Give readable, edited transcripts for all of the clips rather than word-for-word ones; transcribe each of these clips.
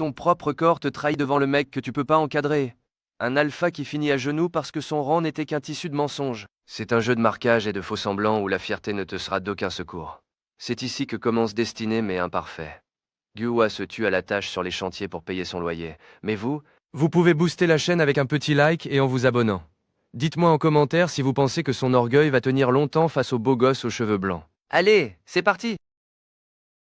ton propre corps te trahit devant le mec que tu peux pas encadrer. Un alpha qui finit à genoux parce que son rang n'était qu'un tissu de mensonges. C'est un jeu de marquage et de faux semblants où la fierté ne te sera d'aucun secours. C'est ici que commence Destiné mais imparfait. Guhua se tue à la tâche sur les chantiers pour payer son loyer. Mais vous pouvez booster la chaîne avec un petit like et en vous abonnant. Dites-moi en commentaire si vous pensez que son orgueil va tenir longtemps face au beau gosse aux cheveux blancs. Allez, c'est parti!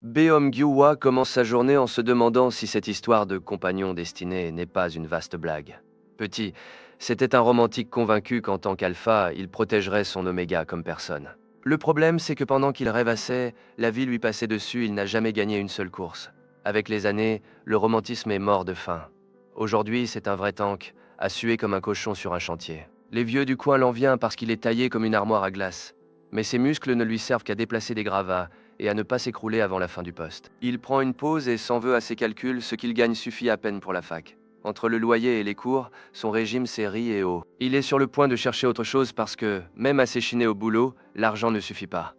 Beom Gyuhwa commence sa journée en se demandant si cette histoire de compagnon destiné n'est pas une vaste blague. Petit, c'était un romantique convaincu qu'en tant qu'alpha, il protégerait son oméga comme personne. Le problème, c'est que pendant qu'il rêvassait, la vie lui passait dessus, il n'a jamais gagné une seule course. Avec les années, le romantisme est mort de faim. Aujourd'hui, c'est un vrai tank, à suer comme un cochon sur un chantier. Les vieux du coin l'envient parce qu'il est taillé comme une armoire à glace. Mais ses muscles ne lui servent qu'à déplacer des gravats et à ne pas s'écrouler avant la fin du poste. Il prend une pause et s'en veut à ses calculs, ce qu'il gagne suffit à peine pour la fac. Entre le loyer et les cours, son régime s'est ri et haut. Il est sur le point de chercher autre chose parce que, même à s'échiner au boulot, l'argent ne suffit pas.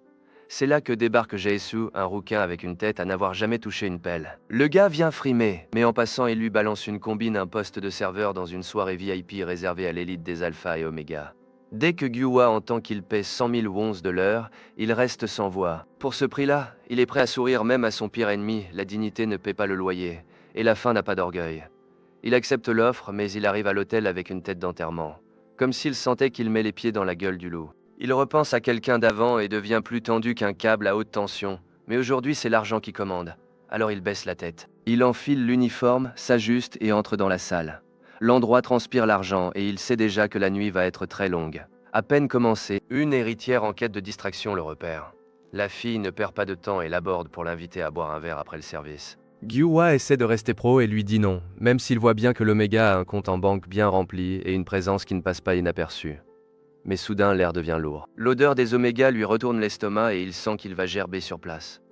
C'est là que débarque Jaesu, un rouquin avec une tête à n'avoir jamais touché une pelle. Le gars vient frimer, mais en passant il lui balance une combine, un poste de serveur dans une soirée VIP réservée à l'élite des alphas et oméga. Dès que Gyuhwa entend qu'il paie 100 000 wons de l'heure, il reste sans voix. Pour ce prix-là, il est prêt à sourire même à son pire ennemi, la dignité ne paie pas le loyer, et la faim n'a pas d'orgueil. Il accepte l'offre, mais il arrive à l'hôtel avec une tête d'enterrement, comme s'il sentait qu'il met les pieds dans la gueule du loup. Il repense à quelqu'un d'avant et devient plus tendu qu'un câble à haute tension, mais aujourd'hui c'est l'argent qui commande. Alors il baisse la tête. Il enfile l'uniforme, s'ajuste et entre dans la salle. L'endroit transpire l'argent et il sait déjà que la nuit va être très longue. À peine commencée, une héritière en quête de distraction le repère. La fille ne perd pas de temps et l'aborde pour l'inviter à boire un verre après le service. Gyuhwa essaie de rester pro et lui dit non, même s'il voit bien que l'Oméga a un compte en banque bien rempli et une présence qui ne passe pas inaperçue. Mais soudain, l'air devient lourd. L'odeur des omégas lui retourne l'estomac et il sent qu'il va gerber sur place.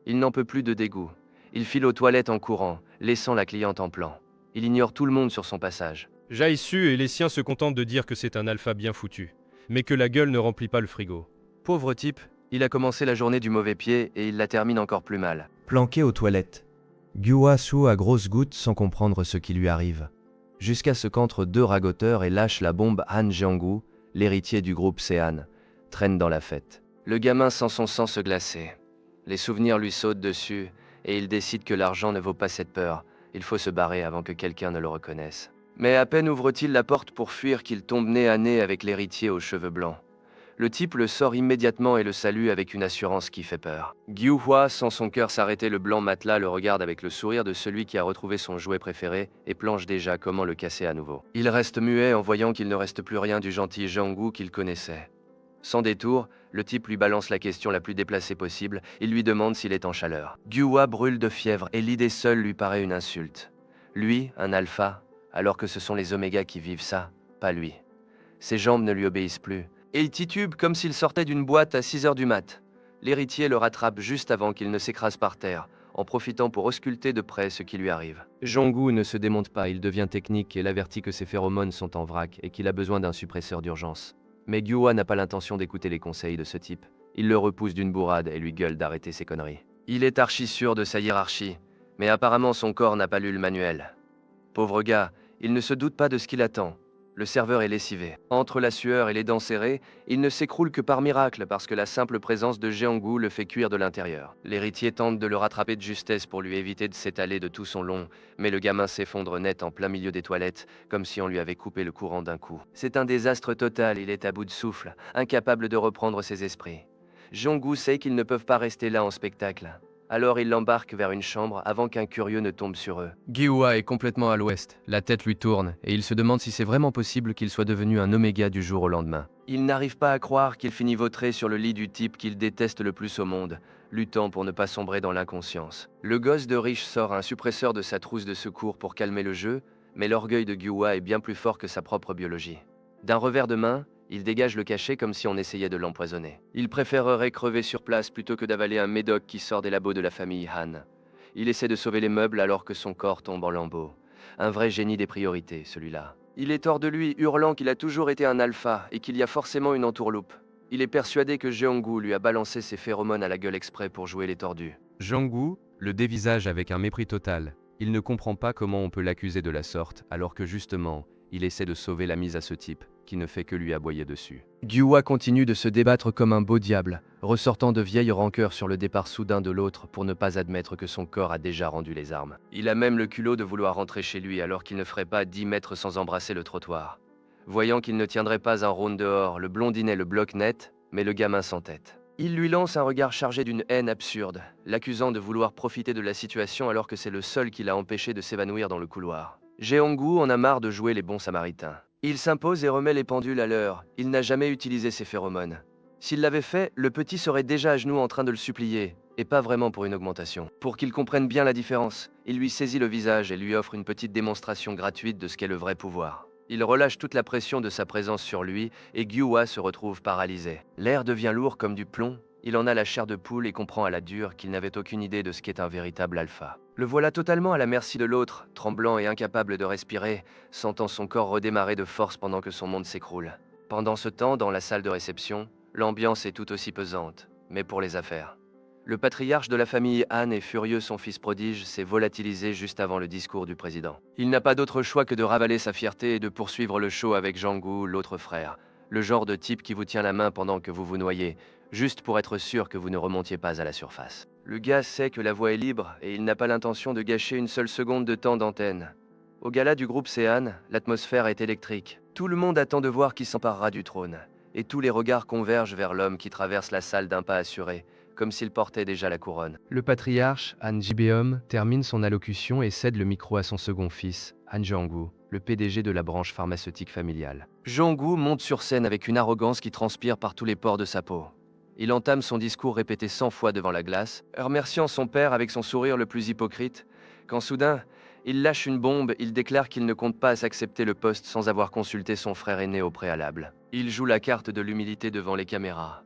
Il n'en peut plus de dégoût. Il file aux toilettes en courant, laissant la cliente en plan. Il ignore tout le monde sur son passage. Jaesu et les siens se contentent de dire que c'est un alpha bien foutu, mais que la gueule ne remplit pas le frigo. Pauvre type, il a commencé la journée du mauvais pied et il la termine encore plus mal. Planqué aux toilettes, Gyuhwa sue à grosses gouttes sans comprendre ce qui lui arrive. Jusqu'à ce qu'entre deux ragoteurs et lâche la bombe Han Jeonggu, l'héritier du groupe Sean, traîne dans la fête. Le gamin sent son sang se glacer. Les souvenirs lui sautent dessus et il décide que l'argent ne vaut pas cette peur. Il faut se barrer avant que quelqu'un ne le reconnaisse. Mais à peine ouvre-t-il la porte pour fuir qu'il tombe nez à nez avec l'héritier aux cheveux blancs. Le type le sort immédiatement et le salue avec une assurance qui fait peur. Gyuhwa sent son cœur s'arrêter, le blanc matelas le regarde avec le sourire de celui qui a retrouvé son jouet préféré et planche déjà comment le casser à nouveau. Il reste muet en voyant qu'il ne reste plus rien du gentil Jeonggu qu'il connaissait. Sans détour, le type lui balance la question la plus déplacée possible, il lui demande s'il est en chaleur. Gyuhwa brûle de fièvre et l'idée seule lui paraît une insulte. Lui, un alpha, alors que ce sont les omégas qui vivent ça, pas lui. Ses jambes ne lui obéissent plus. Et il titube comme s'il sortait d'une boîte à 6 heures du mat. L'héritier le rattrape juste avant qu'il ne s'écrase par terre, en profitant pour ausculter de près ce qui lui arrive. Jeonggu ne se démonte pas, il devient technique et l'avertit que ses phéromones sont en vrac et qu'il a besoin d'un suppresseur d'urgence. Mais Gyuhwa n'a pas l'intention d'écouter les conseils de ce type. Il le repousse d'une bourrade et lui gueule d'arrêter ses conneries. Il est archi sûr de sa hiérarchie, mais apparemment son corps n'a pas lu le manuel. Pauvre gars, il ne se doute pas de ce qu'il attend. Le serveur est lessivé. Entre la sueur et les dents serrées, il ne s'écroule que par miracle parce que la simple présence de Jeonggu le fait cuire de l'intérieur. L'héritier tente de le rattraper de justesse pour lui éviter de s'étaler de tout son long, mais le gamin s'effondre net en plein milieu des toilettes, comme si on lui avait coupé le courant d'un coup. C'est un désastre total, il est à bout de souffle, incapable de reprendre ses esprits. Jeonggu sait qu'ils ne peuvent pas rester là en spectacle. Alors il l'embarque vers une chambre avant qu'un curieux ne tombe sur eux. Gyuhwa est complètement à l'ouest, la tête lui tourne, et il se demande si c'est vraiment possible qu'il soit devenu un oméga du jour au lendemain. Il n'arrive pas à croire qu'il finit vautré sur le lit du type qu'il déteste le plus au monde, luttant pour ne pas sombrer dans l'inconscience. Le gosse de riche sort un suppresseur de sa trousse de secours pour calmer le jeu, mais l'orgueil de Gyuhwa est bien plus fort que sa propre biologie. D'un revers de main, il dégage le cachet comme si on essayait de l'empoisonner. Il préférerait crever sur place plutôt que d'avaler un médoc qui sort des labos de la famille Han. Il essaie de sauver les meubles alors que son corps tombe en lambeaux. Un vrai génie des priorités, celui-là. Il est hors de lui, hurlant qu'il a toujours été un alpha et qu'il y a forcément une entourloupe. Il est persuadé que Jeonggu lui a balancé ses phéromones à la gueule exprès pour jouer les tordus. Jeonggu le dévisage avec un mépris total. Il ne comprend pas comment on peut l'accuser de la sorte, alors que justement, il essaie de sauver la mise à ce type, qui ne fait que lui aboyer dessus. Gyua continue de se débattre comme un beau diable, ressortant de vieilles rancœurs sur le départ soudain de l'autre pour ne pas admettre que son corps a déjà rendu les armes. Il a même le culot de vouloir rentrer chez lui alors qu'il ne ferait pas 10 mètres sans embrasser le trottoir. Voyant qu'il ne tiendrait pas un round dehors, le blondinet le bloque net, mais le gamin s'entête. Il lui lance un regard chargé d'une haine absurde, l'accusant de vouloir profiter de la situation alors que c'est le seul qui l'a empêché de s'évanouir dans le couloir. Jeonggu en a marre de jouer les bons samaritains. Il s'impose et remet les pendules à l'heure. Il n'a jamais utilisé ses phéromones. S'il l'avait fait, le petit serait déjà à genoux en train de le supplier, et pas vraiment pour une augmentation. Pour qu'il comprenne bien la différence, il lui saisit le visage et lui offre une petite démonstration gratuite de ce qu'est le vrai pouvoir. Il relâche toute la pression de sa présence sur lui et Gyua se retrouve paralysé. L'air devient lourd comme du plomb, il en a la chair de poule et comprend à la dure qu'il n'avait aucune idée de ce qu'est un véritable alpha. Le voilà totalement à la merci de l'autre, tremblant et incapable de respirer, sentant son corps redémarrer de force pendant que son monde s'écroule. Pendant ce temps, dans la salle de réception, l'ambiance est tout aussi pesante, mais pour les affaires. Le patriarche de la famille Han est furieux, son fils prodige s'est volatilisé juste avant le discours du président. Il n'a pas d'autre choix que de ravaler sa fierté et de poursuivre le show avec Jeonggu, l'autre frère. Le genre de type qui vous tient la main pendant que vous vous noyez, juste pour être sûr que vous ne remontiez pas à la surface. Le gars sait que la voie est libre et il n'a pas l'intention de gâcher une seule seconde de temps d'antenne. Au gala du groupe Sean, l'atmosphère est électrique. Tout le monde attend de voir qui s'emparera du trône. Et tous les regards convergent vers l'homme qui traverse la salle d'un pas assuré, comme s'il portait déjà la couronne. Le patriarche, Han Jibeom, termine son allocution et cède le micro à son second fils, Han Jeonggu, le PDG de la branche pharmaceutique familiale. Jeonggu monte sur scène avec une arrogance qui transpire par tous les pores de sa peau. Il entame son discours répété 100 fois devant la glace, remerciant son père avec son sourire le plus hypocrite, quand soudain, il lâche une bombe, il déclare qu'il ne compte pas accepter le poste sans avoir consulté son frère aîné au préalable. Il joue la carte de l'humilité devant les caméras,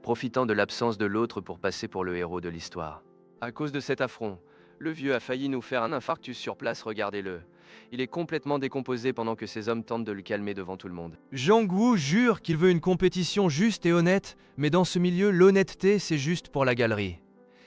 profitant de l'absence de l'autre pour passer pour le héros de l'histoire. À cause de cet affront, le vieux a failli nous faire un infarctus sur place, regardez-le. Il est complètement décomposé pendant que ces hommes tentent de le calmer devant tout le monde. Jeonggu jure qu'il veut une compétition juste et honnête, mais dans ce milieu, l'honnêteté, c'est juste pour la galerie.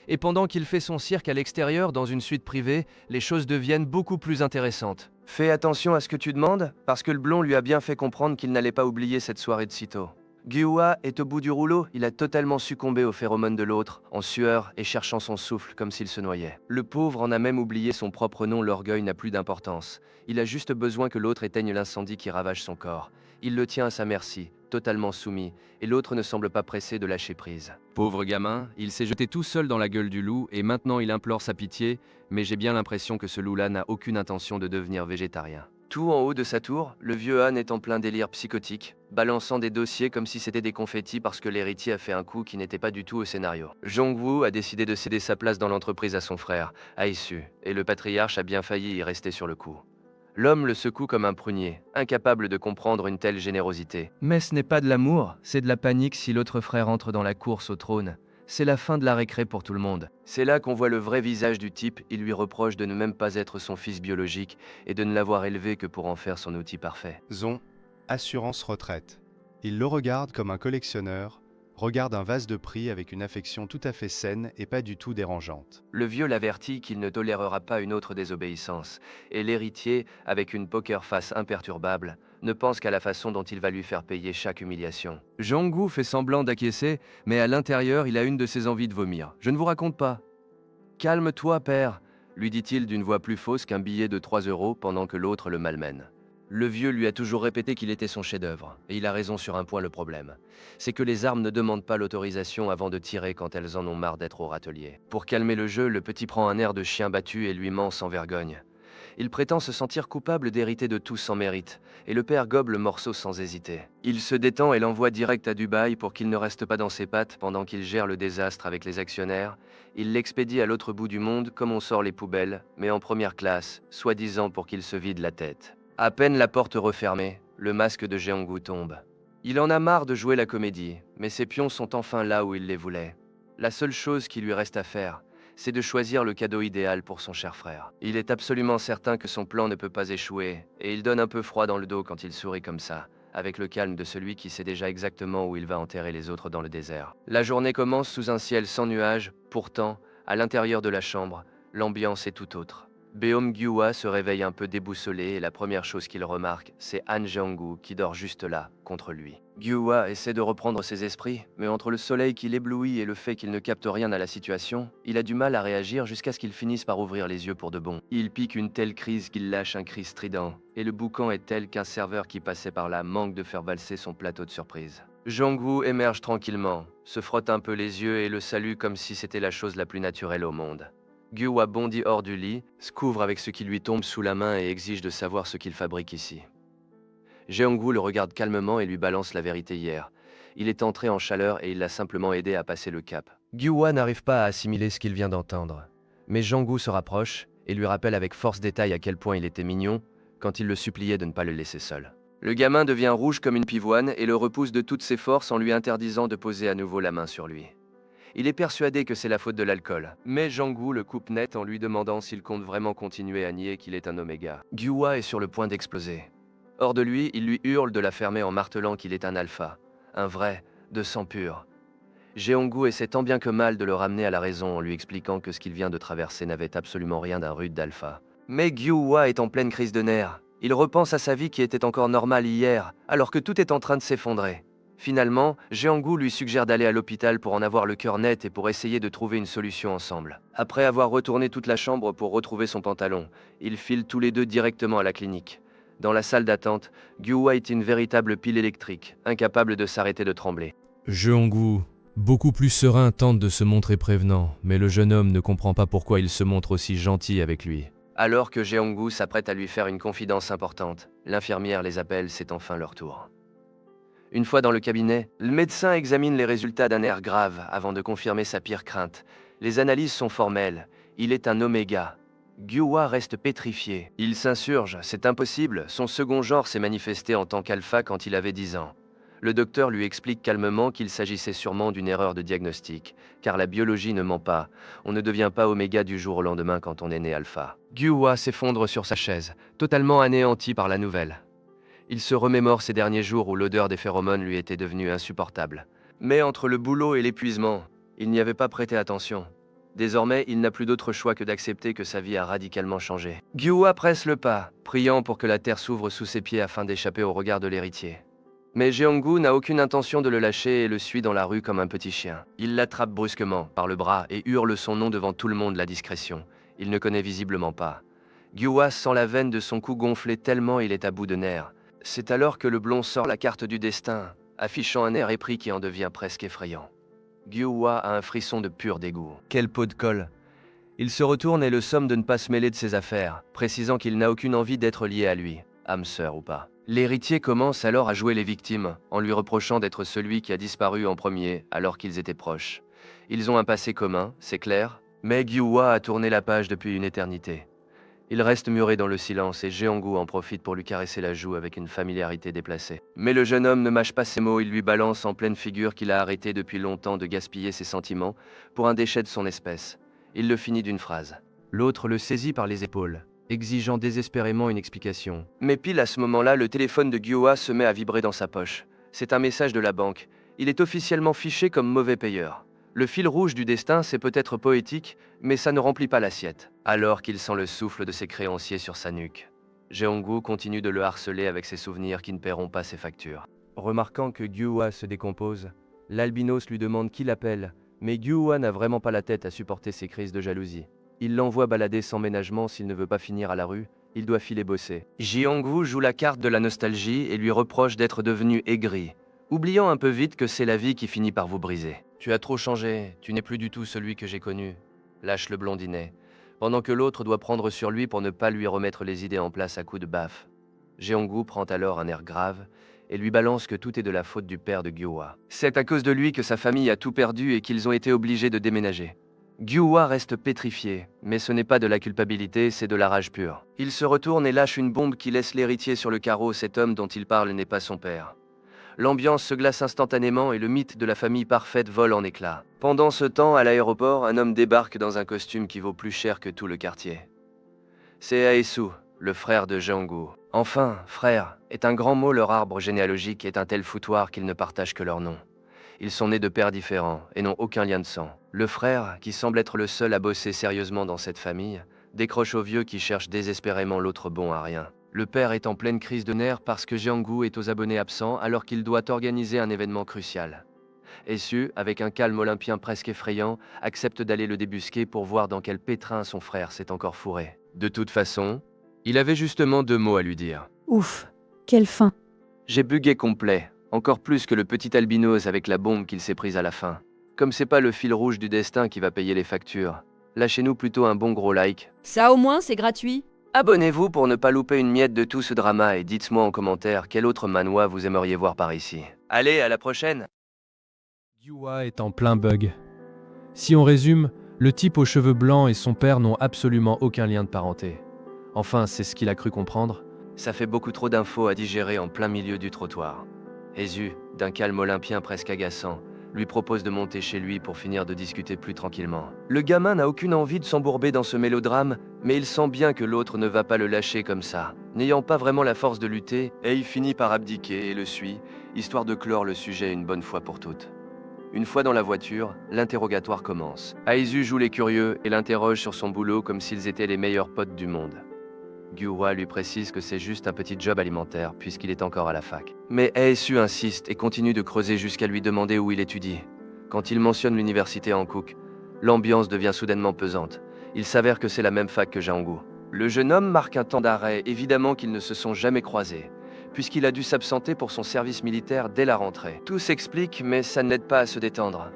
Et pendant qu'il fait son cirque à l'extérieur dans une suite privée, les choses deviennent beaucoup plus intéressantes. Fais attention à ce que tu demandes, parce que le blond lui a bien fait comprendre qu'il n'allait pas oublier cette soirée de sitôt. Gyua est au bout du rouleau, il a totalement succombé aux phéromones de l'autre, en sueur et cherchant son souffle comme s'il se noyait. Le pauvre en a même oublié son propre nom, l'orgueil n'a plus d'importance. Il a juste besoin que l'autre éteigne l'incendie qui ravage son corps. Il le tient à sa merci, totalement soumis, et l'autre ne semble pas pressé de lâcher prise. Pauvre gamin, il s'est jeté tout seul dans la gueule du loup et maintenant il implore sa pitié, mais j'ai bien l'impression que ce loup-là n'a aucune intention de devenir végétarien. Tout en haut de sa tour, le vieux Han est en plein délire psychotique, balançant des dossiers comme si c'était des confettis parce que l'héritier a fait un coup qui n'était pas du tout au scénario. Jeongwu a décidé de céder sa place dans l'entreprise à son frère, Aisu, et le patriarche a bien failli y rester sur le coup. L'homme le secoue comme un prunier, incapable de comprendre une telle générosité. Mais ce n'est pas de l'amour, c'est de la panique si l'autre frère entre dans la course au trône. C'est la fin de la récré pour tout le monde. C'est là qu'on voit le vrai visage du type, il lui reproche de ne même pas être son fils biologique et de ne l'avoir élevé que pour en faire son outil parfait. Zon, assurance retraite. Il le regarde comme un collectionneur, regarde un vase de prix avec une affection tout à fait saine et pas du tout dérangeante. Le vieux l'avertit qu'il ne tolérera pas une autre désobéissance, et l'héritier, avec une poker face imperturbable, ne pense qu'à la façon dont il va lui faire payer chaque humiliation. Jeonggu fait semblant d'acquiescer, mais à l'intérieur, il a une de ses envies de vomir. Je ne vous raconte pas. Calme-toi, père, lui dit-il d'une voix plus fausse qu'un billet de 3 € pendant que l'autre le malmène. Le vieux lui a toujours répété qu'il était son chef-d'œuvre, et il a raison sur un point. Le problème, c'est que les armes ne demandent pas l'autorisation avant de tirer quand elles en ont marre d'être au râtelier. Pour calmer le jeu, le petit prend un air de chien battu et lui ment sans vergogne. Il prétend se sentir coupable d'hériter de tout sans mérite, et le père gobe le morceau sans hésiter. Il se détend et l'envoie direct à Dubaï pour qu'il ne reste pas dans ses pattes pendant qu'il gère le désastre avec les actionnaires. Il l'expédie à l'autre bout du monde comme on sort les poubelles, mais en première classe, soi-disant pour qu'il se vide la tête. À peine la porte refermée, le masque de Jeonggu tombe. Il en a marre de jouer la comédie, mais ses pions sont enfin là où il les voulait. La seule chose qui lui reste à faire, c'est de choisir le cadeau idéal pour son cher frère. Il est absolument certain que son plan ne peut pas échouer, et il donne un peu froid dans le dos quand il sourit comme ça, avec le calme de celui qui sait déjà exactement où il va enterrer les autres dans le désert. La journée commence sous un ciel sans nuages, pourtant, à l'intérieur de la chambre, l'ambiance est tout autre. Beom Gyua se réveille un peu déboussolé et la première chose qu'il remarque, c'est Han Jeonggu qui dort juste là, contre lui. Gyua essaie de reprendre ses esprits, mais entre le soleil qui l'éblouit et le fait qu'il ne capte rien à la situation, il a du mal à réagir jusqu'à ce qu'il finisse par ouvrir les yeux pour de bon. Il pique une telle crise qu'il lâche un cri strident, et le boucan est tel qu'un serveur qui passait par là manque de faire valser son plateau de surprise. Jeonggu émerge tranquillement, se frotte un peu les yeux et le salue comme si c'était la chose la plus naturelle au monde. Gyua bondit hors du lit, se couvre avec ce qui lui tombe sous la main et exige de savoir ce qu'il fabrique ici. Jeonggu le regarde calmement et lui balance la vérité hier. Il est entré en chaleur et il l'a simplement aidé à passer le cap. Gyua n'arrive pas à assimiler ce qu'il vient d'entendre. Mais Jeonggu se rapproche et lui rappelle avec force détail à quel point il était mignon quand il le suppliait de ne pas le laisser seul. Le gamin devient rouge comme une pivoine et le repousse de toutes ses forces en lui interdisant de poser à nouveau la main sur lui. Il est persuadé que c'est la faute de l'alcool, mais Jeonggu le coupe net en lui demandant s'il compte vraiment continuer à nier qu'il est un oméga. Gyua est sur le point d'exploser. Hors de lui, il lui hurle de la fermer en martelant qu'il est un alpha, un vrai, de sang pur. Jeonggu essaie tant bien que mal de le ramener à la raison en lui expliquant que ce qu'il vient de traverser n'avait absolument rien d'un rude d'alpha. Mais Gyua est en pleine crise de nerfs. Il repense à sa vie qui était encore normale hier, alors que tout est en train de s'effondrer. Finalement, Jeonggu lui suggère d'aller à l'hôpital pour en avoir le cœur net et pour essayer de trouver une solution ensemble. Après avoir retourné toute la chambre pour retrouver son pantalon, ils filent tous les deux directement à la clinique. Dans la salle d'attente, Gyua est une véritable pile électrique, incapable de s'arrêter de trembler. Jeonggu, beaucoup plus serein, tente de se montrer prévenant, mais le jeune homme ne comprend pas pourquoi il se montre aussi gentil avec lui. Alors que Jeonggu s'apprête à lui faire une confidence importante, l'infirmière les appelle, c'est enfin leur tour. Une fois dans le cabinet, le médecin examine les résultats d'un air grave avant de confirmer sa pire crainte. Les analyses sont formelles. Il est un oméga. Gyua reste pétrifié. Il s'insurge, c'est impossible. Son second genre s'est manifesté en tant qu'alpha quand il avait 10 ans. Le docteur lui explique calmement qu'il s'agissait sûrement d'une erreur de diagnostic, car la biologie ne ment pas. On ne devient pas oméga du jour au lendemain quand on est né alpha. Gyua s'effondre sur sa chaise, totalement anéanti par la nouvelle. Il se remémore ces derniers jours où l'odeur des phéromones lui était devenue insupportable. Mais entre le boulot et l'épuisement, il n'y avait pas prêté attention. Désormais, il n'a plus d'autre choix que d'accepter que sa vie a radicalement changé. Gyua presse le pas, priant pour que la terre s'ouvre sous ses pieds afin d'échapper au regard de l'héritier. Mais Jeonggu n'a aucune intention de le lâcher et le suit dans la rue comme un petit chien. Il l'attrape brusquement par le bras et hurle son nom devant tout le monde, la discrétion. Il ne connaît visiblement pas. Gyua sent la veine de son cou gonfler tellement il est à bout de nerfs. C'est alors que le blond sort la carte du destin, affichant un air épris qui en devient presque effrayant. Gyua a un frisson de pur dégoût. Quel pot de colle! Il se retourne et le somme de ne pas se mêler de ses affaires, précisant qu'il n'a aucune envie d'être lié à lui, âme sœur ou pas. L'héritier commence alors à jouer les victimes, en lui reprochant d'être celui qui a disparu en premier alors qu'ils étaient proches. Ils ont un passé commun, c'est clair, mais Gyua a tourné la page depuis une éternité. Il reste muré dans le silence et Jeonggu en profite pour lui caresser la joue avec une familiarité déplacée. Mais le jeune homme ne mâche pas ses mots, il lui balance en pleine figure qu'il a arrêté depuis longtemps de gaspiller ses sentiments pour un déchet de son espèce. Il le finit d'une phrase. L'autre le saisit par les épaules, exigeant désespérément une explication. Mais pile à ce moment-là, le téléphone de Gyua se met à vibrer dans sa poche. C'est un message de la banque. Il est officiellement fiché comme mauvais payeur. Le fil rouge du destin, c'est peut-être poétique, mais ça ne remplit pas l'assiette. Alors qu'il sent le souffle de ses créanciers sur sa nuque, Jeonggu continue de le harceler avec ses souvenirs qui ne paieront pas ses factures. Remarquant que Gyua se décompose, l'albinos lui demande qui l'appelle, mais Gyua n'a vraiment pas la tête à supporter ses crises de jalousie. Il l'envoie balader sans ménagement s'il ne veut pas finir à la rue, il doit filer bosser. Jeonggu joue la carte de la nostalgie et lui reproche d'être devenu aigri, oubliant un peu vite que c'est la vie qui finit par vous briser. Tu as trop changé, tu n'es plus du tout celui que j'ai connu, lâche le blondinet, pendant que l'autre doit prendre sur lui pour ne pas lui remettre les idées en place à coups de baffe. Jeonggu prend alors un air grave et lui balance que tout est de la faute du père de Gyua. C'est à cause de lui que sa famille a tout perdu et qu'ils ont été obligés de déménager. Gyua reste pétrifié, mais ce n'est pas de la culpabilité, c'est de la rage pure. Il se retourne et lâche une bombe qui laisse l'héritier sur le carreau, cet homme dont il parle n'est pas son père. L'ambiance se glace instantanément et le mythe de la famille parfaite vole en éclats. Pendant ce temps, à l'aéroport, un homme débarque dans un costume qui vaut plus cher que tout le quartier. C'est Aesu, le frère de Jeonggu. Enfin, frère, est un grand mot, leur arbre généalogique est un tel foutoir qu'ils ne partagent que leur nom. Ils sont nés de pères différents et n'ont aucun lien de sang. Le frère, qui semble être le seul à bosser sérieusement dans cette famille, décroche au vieux qui cherche désespérément l'autre bon à rien. Le père est en pleine crise de nerfs parce que Jianggu est aux abonnés absents alors qu'il doit organiser un événement crucial. Essu, avec un calme olympien presque effrayant, accepte d'aller le débusquer pour voir dans quel pétrin son frère s'est encore fourré. De toute façon, il avait justement 2 mots à lui dire. Ouf, quelle fin. J'ai bugué complet, encore plus que le petit albinos avec la bombe qu'il s'est prise à la fin. Comme c'est pas le fil rouge du destin qui va payer les factures, lâchez-nous plutôt un bon gros like. Ça au moins, c'est gratuit. Abonnez-vous pour ne pas louper une miette de tout ce drama et dites-moi en commentaire quel autre manhwa vous aimeriez voir par ici. Allez, à la prochaine! Gyua est en plein bug. Si on résume, le type aux cheveux blancs et son père n'ont absolument aucun lien de parenté. Enfin, c'est ce qu'il a cru comprendre. Ça fait beaucoup trop d'infos à digérer en plein milieu du trottoir. Esu, d'un calme olympien presque agaçant, lui propose de monter chez lui pour finir de discuter plus tranquillement. Le gamin n'a aucune envie de s'embourber dans ce mélodrame, mais il sent bien que l'autre ne va pas le lâcher comme ça. N'ayant pas vraiment la force de lutter, il finit par abdiquer et le suit, histoire de clore le sujet une bonne fois pour toutes. Une fois dans la voiture, l'interrogatoire commence. Aizu joue les curieux et l'interroge sur son boulot comme s'ils étaient les meilleurs potes du monde. Gyua lui précise que c'est juste un petit job alimentaire puisqu'il est encore à la fac. Mais Aesu insiste et continue de creuser jusqu'à lui demander où il étudie. Quand il mentionne l'université Hankook, l'ambiance devient soudainement pesante. Il s'avère que c'est la même fac que Jianggu. Le jeune homme marque un temps d'arrêt, évidemment qu'ils ne se sont jamais croisés, puisqu'il a dû s'absenter pour son service militaire dès la rentrée. Tout s'explique, mais ça ne l'aide pas à se détendre.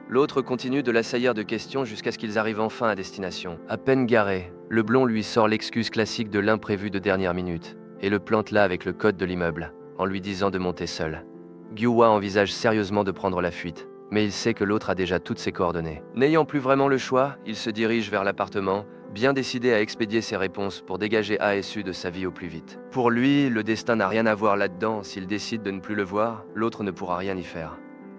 L'autre continue de l'assaillir de questions jusqu'à ce qu'ils arrivent enfin à destination. À peine garé, le blond lui sort l'excuse classique de l'imprévu de dernière minute, et le plante là avec le code de l'immeuble, en lui disant de monter seul. Gyua envisage sérieusement de prendre la fuite, mais il sait que l'autre a déjà toutes ses coordonnées. N'ayant plus vraiment le choix, il se dirige vers l'appartement, bien décidé à expédier ses réponses pour dégager Aesu de sa vie au plus vite. Pour lui, le destin n'a rien à voir là-dedans, s'il décide de ne plus le voir, l'autre ne pourra rien y faire.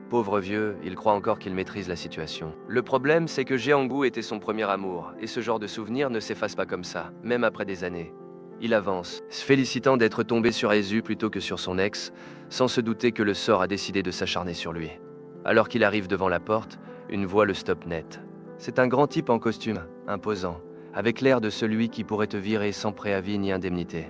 Pauvre vieux, il croit encore qu'il maîtrise la situation. Le problème, c'est que Jianggu était son premier amour, et ce genre de souvenir ne s'efface pas comme ça, même après des années. Il avance, se félicitant d'être tombé sur Aesu plutôt que sur son ex, sans se douter que le sort a décidé de s'acharner sur lui. Alors qu'il arrive devant la porte, une voix le stoppe net. C'est un grand type en costume, imposant, avec l'air de celui qui pourrait te virer sans préavis ni indemnité.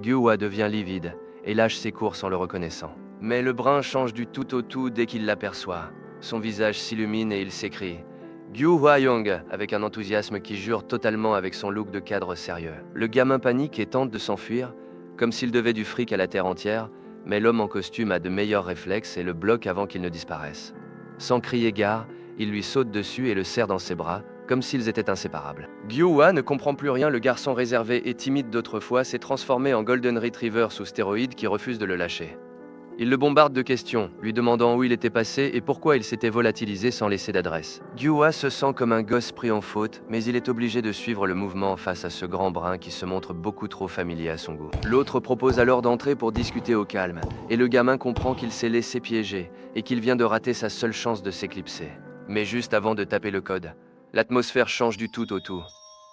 Gyua devient livide et lâche ses courses en le reconnaissant. Mais le brun change du tout au tout dès qu'il l'aperçoit. Son visage s'illumine et il s'écrie « Gyua Young » avec un enthousiasme qui jure totalement avec son look de cadre sérieux. Le gamin panique et tente de s'enfuir, comme s'il devait du fric à la terre entière, mais l'homme en costume a de meilleurs réflexes et le bloque avant qu'il ne disparaisse. Sans crier gare, il lui saute dessus et le serre dans ses bras, comme s'ils étaient inséparables. Gyua ne comprend plus rien, le garçon réservé et timide d'autrefois s'est transformé en Golden Retriever sous stéroïdes qui refuse de le lâcher. Il le bombarde de questions, lui demandant où il était passé et pourquoi il s'était volatilisé sans laisser d'adresse. Gyua se sent comme un gosse pris en faute, mais il est obligé de suivre le mouvement face à ce grand brun qui se montre beaucoup trop familier à son goût. L'autre propose alors d'entrer pour discuter au calme, et le gamin comprend qu'il s'est laissé piéger et qu'il vient de rater sa seule chance de s'éclipser. Mais juste avant de taper le code, l'atmosphère change du tout au tout.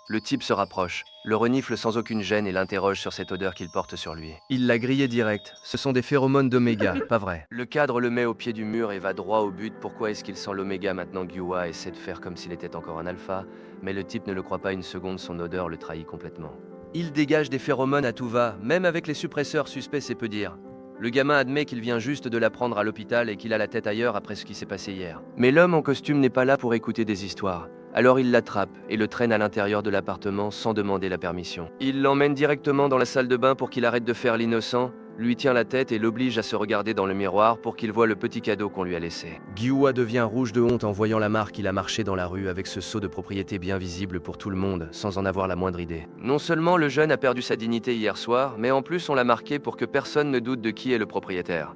Le type se rapproche, le renifle sans aucune gêne et l'interroge sur cette odeur qu'il porte sur lui. Il l'a grillé direct, ce sont des phéromones d'oméga, pas vrai. Le cadre le met au pied du mur et va droit au but. Pourquoi est-ce qu'il sent l'oméga maintenant? Gyua essaie de faire comme s'il était encore un alpha, mais le type ne le croit pas une seconde, son odeur le trahit complètement. Il dégage des phéromones à tout va, même avec les suppresseurs suspects, c'est peu dire. Le gamin admet qu'il vient juste de l'apprendre à l'hôpital et qu'il a la tête ailleurs après ce qui s'est passé hier. Mais l'homme en costume n'est pas là pour écouter des histoires. Alors il l'attrape et le traîne à l'intérieur de l'appartement sans demander la permission. Il l'emmène directement dans la salle de bain pour qu'il arrête de faire l'innocent, lui tient la tête et l'oblige à se regarder dans le miroir pour qu'il voie le petit cadeau qu'on lui a laissé. Gyua devient rouge de honte en voyant la marque qu'il a marché dans la rue avec ce sceau de propriété bien visible pour tout le monde, sans en avoir la moindre idée. Non seulement le jeune a perdu sa dignité hier soir, mais en plus on l'a marqué pour que personne ne doute de qui est le propriétaire.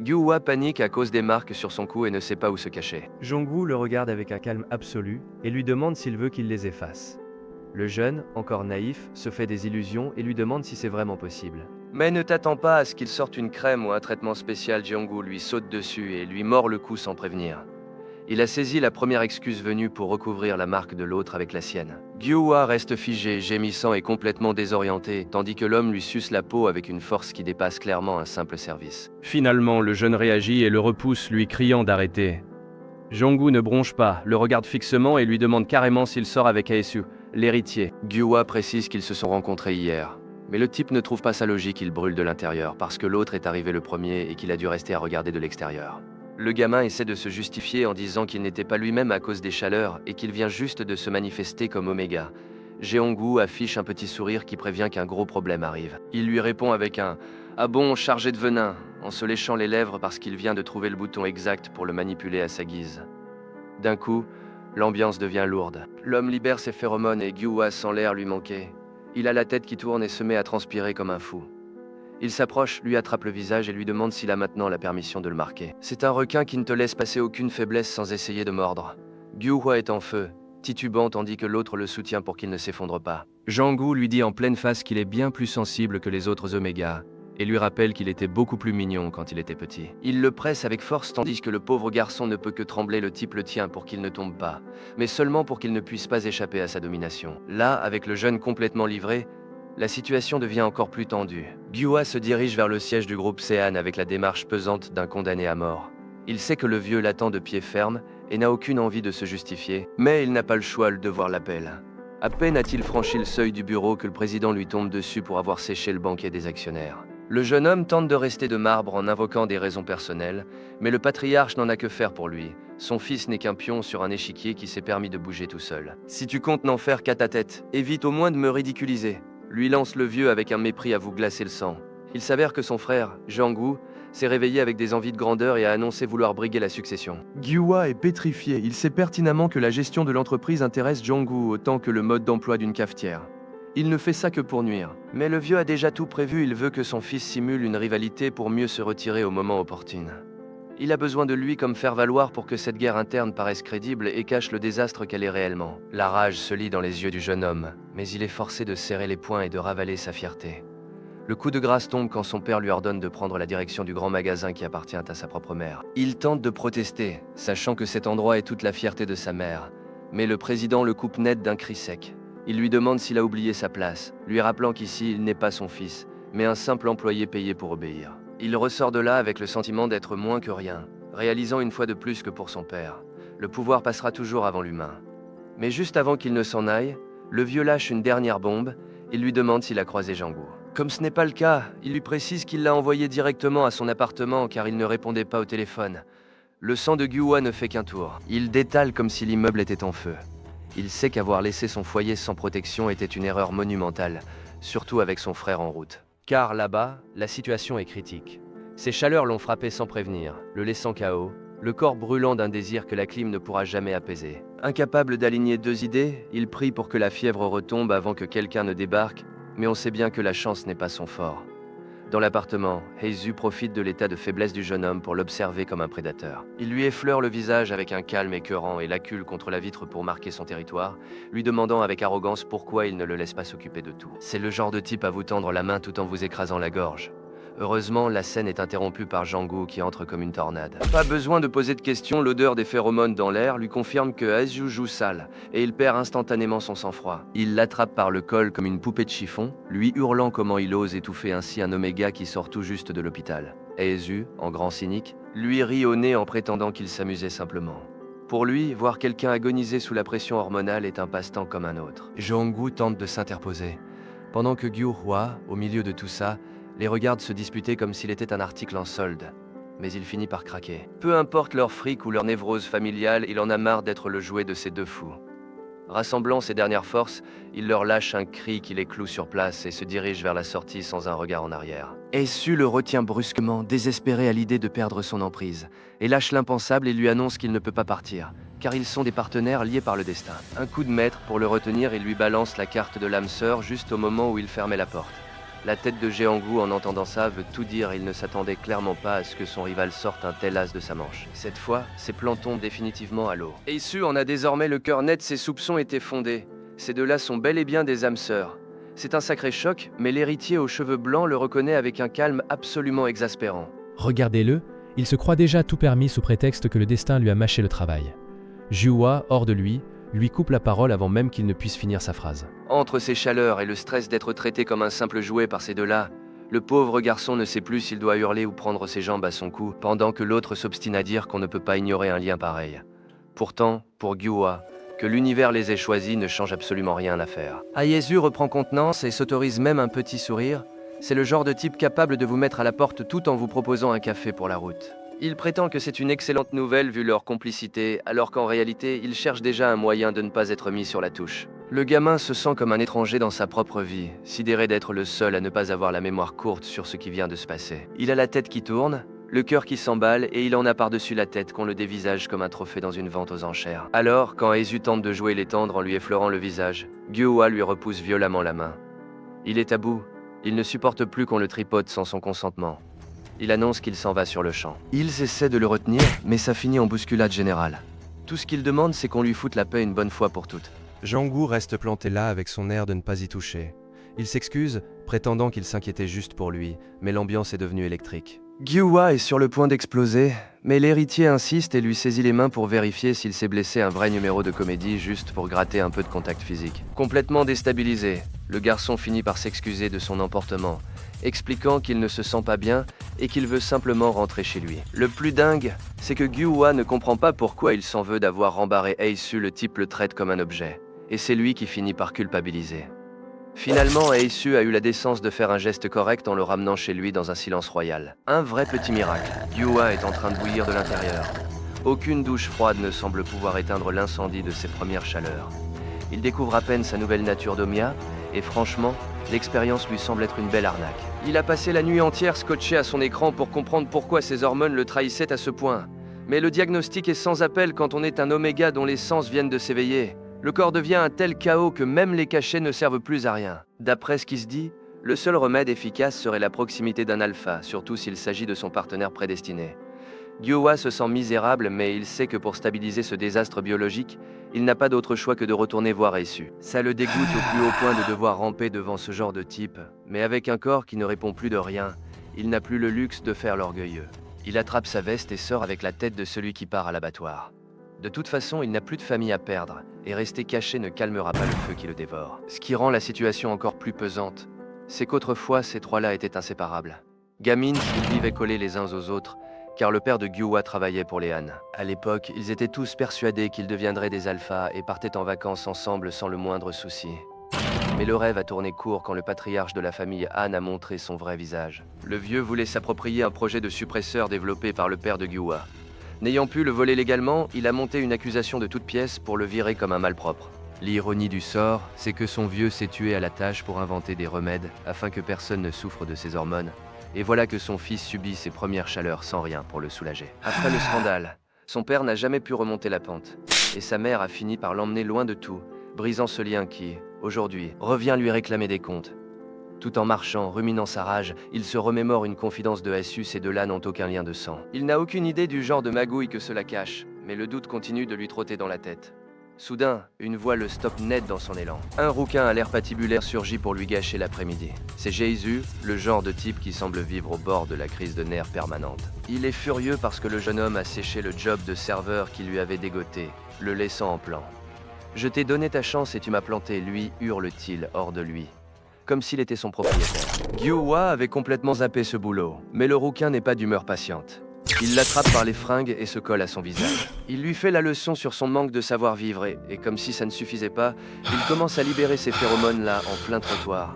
Gyua panique à cause des marques sur son cou et ne sait pas où se cacher. Jianggu le regarde avec un calme absolu et lui demande s'il veut qu'il les efface. Le jeune, encore naïf, se fait des illusions et lui demande si c'est vraiment possible. Mais ne t'attends pas à ce qu'il sorte une crème ou un traitement spécial. Jianggu lui saute dessus et lui mord le cou sans prévenir. Il a saisi la première excuse venue pour recouvrir la marque de l'autre avec la sienne. Gyua reste figé, gémissant et complètement désorienté, tandis que l'homme lui suce la peau avec une force qui dépasse clairement un simple service. Finalement, le jeune réagit et le repousse, lui criant d'arrêter. Jianggu ne bronche pas, le regarde fixement et lui demande carrément s'il sort avec Aesu, L'héritier. Gyua précise qu'ils se sont rencontrés hier. Mais le type ne trouve pas sa logique, il brûle de l'intérieur parce que l'autre est arrivé le premier et qu'il a dû rester à regarder de l'extérieur. Le gamin essaie de se justifier en disant qu'il n'était pas lui-même à cause des chaleurs et qu'il vient juste de se manifester comme Oméga. Jeongu affiche un petit sourire qui prévient qu'un gros problème arrive. Il lui répond avec un « Ah bon, chargé de venin » en se léchant les lèvres parce qu'il vient de trouver le bouton exact pour le manipuler à sa guise. D'un coup, l'ambiance devient lourde. L'homme libère ses phéromones et Gyua sent l'air lui manquer. Il a la tête qui tourne et se met à transpirer comme un fou. Il s'approche, lui attrape le visage et lui demande s'il a maintenant la permission de le marquer. C'est un requin qui ne te laisse passer aucune faiblesse sans essayer de mordre. Gyua est en feu, titubant tandis que l'autre le soutient pour qu'il ne s'effondre pas. Jeongu lui dit en pleine face qu'il est bien plus sensible que les autres Oméga et lui rappelle qu'il était beaucoup plus mignon quand il était petit. Il le presse avec force tandis que le pauvre garçon ne peut que trembler. Le type le tient pour qu'il ne tombe pas, mais seulement pour qu'il ne puisse pas échapper à sa domination. Là, avec le jeune complètement livré, la situation devient encore plus tendue. Gyua se dirige vers le siège du groupe Sean avec la démarche pesante d'un condamné à mort. Il sait que le vieux l'attend de pied ferme et n'a aucune envie de se justifier, mais il n'a pas le choix, le devoir l'appelle. À peine a-t-il franchi le seuil du bureau que le président lui tombe dessus pour avoir séché le banquet des actionnaires. Le jeune homme tente de rester de marbre en invoquant des raisons personnelles, mais le patriarche n'en a que faire pour lui. Son fils n'est qu'un pion sur un échiquier qui s'est permis de bouger tout seul. « Si tu comptes n'en faire qu'à ta tête, évite au moins de me ridiculiser », lui lance le vieux avec un mépris à vous glacer le sang. Il s'avère que son frère, Jeongu, s'est réveillé avec des envies de grandeur et a annoncé vouloir briguer la succession. Gyua est pétrifié, il sait pertinemment que la gestion de l'entreprise intéresse Jeongu autant que le mode d'emploi d'une cafetière. Il ne fait ça que pour nuire. Mais le vieux a déjà tout prévu, il veut que son fils simule une rivalité pour mieux se retirer au moment opportun. Il a besoin de lui comme faire-valoir pour que cette guerre interne paraisse crédible et cache le désastre qu'elle est réellement. La rage se lit dans les yeux du jeune homme, mais il est forcé de serrer les poings et de ravaler sa fierté. Le coup de grâce tombe quand son père lui ordonne de prendre la direction du grand magasin qui appartient à sa propre mère. Il tente de protester, sachant que cet endroit est toute la fierté de sa mère, mais le président le coupe net d'un cri sec. Il lui demande s'il a oublié sa place, lui rappelant qu'ici il n'est pas son fils, mais un simple employé payé pour obéir. Il ressort de là avec le sentiment d'être moins que rien, réalisant une fois de plus que pour son père, le pouvoir passera toujours avant l'humain. Mais juste avant qu'il ne s'en aille, le vieux lâche une dernière bombe et lui demande s'il a croisé Jeongu. Comme ce n'est pas le cas, il lui précise qu'il l'a envoyé directement à son appartement car il ne répondait pas au téléphone. Le sang de Gyua ne fait qu'un tour. Il détale comme si l'immeuble était en feu. Il sait qu'avoir laissé son foyer sans protection était une erreur monumentale, surtout avec son frère en route. Car là-bas, la situation est critique. Ces chaleurs l'ont frappé sans prévenir, le laissant KO, le corps brûlant d'un désir que la clim ne pourra jamais apaiser. Incapable d'aligner deux idées, il prie pour que la fièvre retombe avant que quelqu'un ne débarque, mais on sait bien que la chance n'est pas son fort. Dans l'appartement, Heizu profite de l'état de faiblesse du jeune homme pour l'observer comme un prédateur. Il lui effleure le visage avec un calme écœurant et l'accule contre la vitre pour marquer son territoire, lui demandant avec arrogance pourquoi il ne le laisse pas s'occuper de tout. C'est le genre de type à vous tendre la main tout en vous écrasant la gorge. Heureusement, la scène est interrompue par Jeongu qui entre comme une tornade. Pas besoin de poser de questions, l'odeur des phéromones dans l'air lui confirme que Heizu joue sale, et il perd instantanément son sang-froid. Il l'attrape par le col comme une poupée de chiffon, lui hurlant comment il ose étouffer ainsi un Oméga qui sort tout juste de l'hôpital. Heizu, en grand cynique, lui rit au nez en prétendant qu'il s'amusait simplement. Pour lui, voir quelqu'un agoniser sous la pression hormonale est un passe-temps comme un autre. Jeongu tente de s'interposer, pendant que Gyua, au milieu de tout ça, les regarde se disputer comme s'il était un article en solde. Mais il finit par craquer. Peu importe leur fric ou leur névrose familiale, il en a marre d'être le jouet de ces deux fous. Rassemblant ses dernières forces, il leur lâche un cri qui les cloue sur place et se dirige vers la sortie sans un regard en arrière. Heizu le retient brusquement, désespéré à l'idée de perdre son emprise, et lâche l'impensable et lui annonce qu'il ne peut pas partir, car ils sont des partenaires liés par le destin. Un coup de maître pour le retenir, il lui balance la carte de l'âme sœur juste au moment où il fermait la porte. La tête de Jeongu en entendant ça veut tout dire, il ne s'attendait clairement pas à ce que son rival sorte un tel as de sa manche. Cette fois, ses plans tombent définitivement à l'eau. Heizu en a désormais le cœur net, ses soupçons étaient fondés. Ces deux-là sont bel et bien des âmes sœurs. C'est un sacré choc, mais l'héritier aux cheveux blancs le reconnaît avec un calme absolument exaspérant. Regardez-le, il se croit déjà tout permis sous prétexte que le destin lui a mâché le travail. Gyua, hors de lui coupe la parole avant même qu'il ne puisse finir sa phrase. Entre ces chaleurs et le stress d'être traité comme un simple jouet par ces deux-là, le pauvre garçon ne sait plus s'il doit hurler ou prendre ses jambes à son cou, pendant que l'autre s'obstine à dire qu'on ne peut pas ignorer un lien pareil. Pourtant, pour Gyua, Que l'univers les ait choisis ne change absolument rien à l'affaire. Aiesu reprend contenance et s'autorise même un petit sourire. C'est le genre de type capable de vous mettre à la porte tout en vous proposant un café pour la route. Il prétend que c'est une excellente nouvelle vu leur complicité, alors qu'en réalité, il cherche déjà un moyen de ne pas être mis sur la touche. Le gamin se sent comme un étranger dans sa propre vie, sidéré d'être le seul à ne pas avoir la mémoire courte sur ce qui vient de se passer. Il a la tête qui tourne, le cœur qui s'emballe et il en a par-dessus la tête qu'on le dévisage comme un trophée dans une vente aux enchères. Alors, quand Aiesu tente de jouer les tendres en lui effleurant le visage, Gyuwa lui repousse violemment la main. Il est à bout, il ne supporte plus qu'on le tripote sans son consentement. Il annonce qu'il s'en va sur le champ. Ils essaient de le retenir, mais ça finit en bousculade générale. Tout ce qu'il demande, c'est qu'on lui foute la paix une bonne fois pour toutes. Jang-woo reste planté là avec son air de ne pas y toucher. Il s'excuse, prétendant qu'il s'inquiétait juste pour lui, mais l'ambiance est devenue électrique. Gyuwa est sur le point d'exploser, mais l'héritier insiste et lui saisit les mains pour vérifier s'il s'est blessé un vrai numéro de comédie juste pour gratter un peu de contact physique. Complètement déstabilisé, le garçon finit par s'excuser de son emportement, expliquant qu'il ne se sent pas bien et qu'il veut simplement rentrer chez lui. Le plus dingue, c'est que Gyuwa ne comprend pas pourquoi il s'en veut d'avoir rembarré Aiesu, le type le traite comme un objet. Et c'est lui qui finit par culpabiliser. Finalement, Aiesu a eu la décence de faire un geste correct en le ramenant chez lui dans un silence royal. Un vrai petit miracle. Gyuwa est en train de bouillir de l'intérieur. Aucune douche froide ne semble pouvoir éteindre l'incendie de ses premières chaleurs. Il découvre à peine sa nouvelle nature d'Omia, et franchement, l'expérience lui semble être une belle arnaque. Il a passé la nuit entière scotché à son écran pour comprendre pourquoi ses hormones le trahissaient à ce point. Mais le diagnostic est sans appel quand on est un oméga dont les sens viennent de s'éveiller. Le corps devient un tel chaos que même les cachets ne servent plus à rien. D'après ce qui se dit, le seul remède efficace serait la proximité d'un alpha, surtout s'il s'agit de son partenaire prédestiné. Gyuwa se sent misérable, mais il sait que pour stabiliser ce désastre biologique, il n'a pas d'autre choix que de retourner voir Aiesu. Ça le dégoûte au plus haut point de devoir ramper devant ce genre de type, mais avec un corps qui ne répond plus de rien, il n'a plus le luxe de faire l'orgueilleux. Il attrape sa veste et sort avec la tête de celui qui part à l'abattoir. De toute façon, il n'a plus de famille à perdre, et rester caché ne calmera pas le feu qui le dévore. Ce qui rend la situation encore plus pesante, c'est qu'autrefois, ces trois-là étaient inséparables. Gamines, ils vivaient collés les uns aux autres, car le père de Gyuwa travaillait pour les Han. À l'époque, ils étaient tous persuadés qu'ils deviendraient des alphas et partaient en vacances ensemble sans le moindre souci. Mais le rêve a tourné court quand le patriarche de la famille Han a montré son vrai visage. Le vieux voulait s'approprier un projet de suppresseur développé par le père de Gyuwa. N'ayant pu le voler légalement, il a monté une accusation de toute pièce pour le virer comme un malpropre. L'ironie du sort, c'est que son vieux s'est tué à la tâche pour inventer des remèdes afin que personne ne souffre de ses hormones. Et voilà que son fils subit ses premières chaleurs sans rien pour le soulager. Après le scandale, son père n'a jamais pu remonter la pente. Et sa mère a fini par l'emmener loin de tout, brisant ce lien qui, aujourd'hui, revient lui réclamer des comptes. Tout en marchant, ruminant sa rage, il se remémore une confidence de Aiesu, ces deux-là n'ont aucun lien de sang. Il n'a aucune idée du genre de magouille que cela cache, mais le doute continue de lui trotter dans la tête. Soudain, une voix le stoppe net dans son élan. Un rouquin à l'air patibulaire surgit pour lui gâcher l'après-midi. C'est Aiesu, le genre de type qui semble vivre au bord de la crise de nerfs permanente. Il est furieux parce que le jeune homme a séché le job de serveur qui lui avait dégoté, le laissant en plan. « Je t'ai donné ta chance et tu m'as planté », lui hurle-t-il hors de lui, comme s'il était son propriétaire. Gyuwa avait complètement zappé ce boulot, mais le rouquin n'est pas d'humeur patiente. Il l'attrape par les fringues et se colle à son visage. Il lui fait la leçon sur son manque de savoir-vivre et comme si ça ne suffisait pas, il commence à libérer ses phéromones là, en plein trottoir.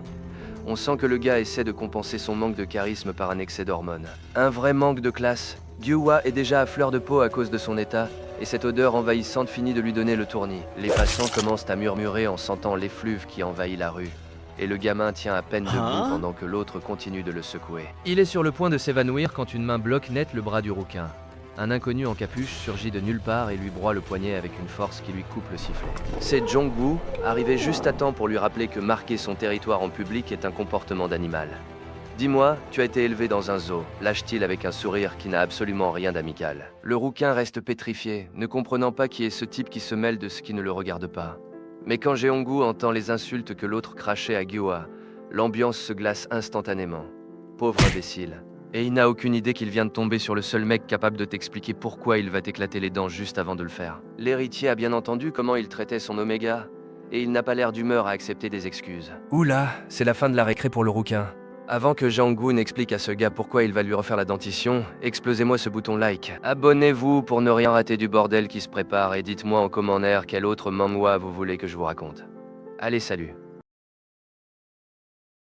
On sent que le gars essaie de compenser son manque de charisme par un excès d'hormones. Un vrai manque de classe. Gyuwa est déjà à fleur de peau à cause de son état, et cette odeur envahissante finit de lui donner le tournis. Les passants commencent à murmurer en sentant l'effluve qui envahit la rue. Et le gamin tient à peine debout pendant que l'autre continue de le secouer. Il est sur le point de s'évanouir quand une main bloque net le bras du rouquin. Un inconnu en capuche surgit de nulle part et lui broie le poignet avec une force qui lui coupe le sifflet. C'est Jong-woo, arrivé juste à temps pour lui rappeler que marquer son territoire en public est un comportement d'animal. « Dis-moi, tu as été élevé dans un zoo », lâche-t-il avec un sourire qui n'a absolument rien d'amical. Le rouquin reste pétrifié, ne comprenant pas qui est ce type qui se mêle de ce qui ne le regarde pas. Mais quand Jeonggu entend les insultes que l'autre crachait à Gyuwa, l'ambiance se glace instantanément. Pauvre imbécile. Et il n'a aucune idée qu'il vient de tomber sur le seul mec capable de t'expliquer pourquoi il va t'éclater les dents juste avant de le faire. L'héritier a bien entendu comment il traitait son oméga, et il n'a pas l'air d'humeur à accepter des excuses. Oula, c'est la fin de la récré pour le rouquin. Avant que Jang-gu n'explique à ce gars pourquoi il va lui refaire la dentition, explosez-moi ce bouton like. Abonnez-vous pour ne rien rater du bordel qui se prépare et dites-moi en commentaire quel autre manhwa vous voulez que je vous raconte. Allez, salut.